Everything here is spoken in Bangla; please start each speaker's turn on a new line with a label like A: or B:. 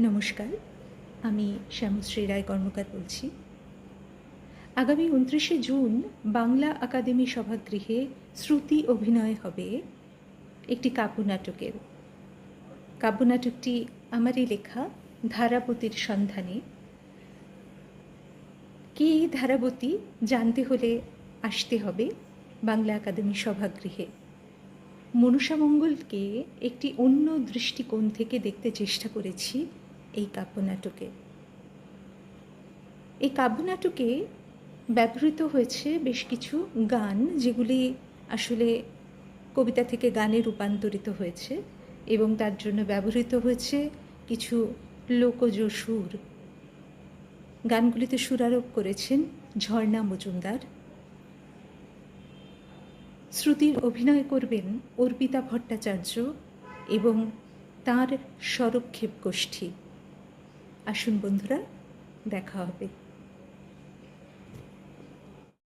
A: নমস্কার, আমি শ্যামশ্রী রায় কর্মকার বলছি। আগামী ২৯শে জুন বাংলা আকাদেমি সভাগৃহে শ্রুতি অভিনয় হবে একটি কাব্যনাটকের। কাব্যনাটকটি আমারই লেখা, ধারাবতীর সন্ধানে। কে এই ধারাবতী জানতে হলে আসতে হবে বাংলা আকাদেমি সভাগৃহে। মনসামঙ্গলকে একটি অন্য দৃষ্টিকোণ থেকে দেখতে চেষ্টা করেছি এই কাব্যনাটকে। এই কাব্যনাটকে ব্যবহৃত হয়েছে বেশ কিছু গান, যেগুলি আসলে কবিতা থেকে গানে রূপান্তরিত হয়েছে, এবং তার জন্য ব্যবহৃত হয়েছে কিছু লোকজ সুর। গানগুলিতে সুরারোপ করেছেন ঝর্ণা মজুমদার। শ্রুতির অভিনয় করবেন অর্পিতা ভট্টাচার্য এবং তাঁর স্বরক্ষেপ গোষ্ঠী। আসুন বন্ধুরা, দেখা হবে।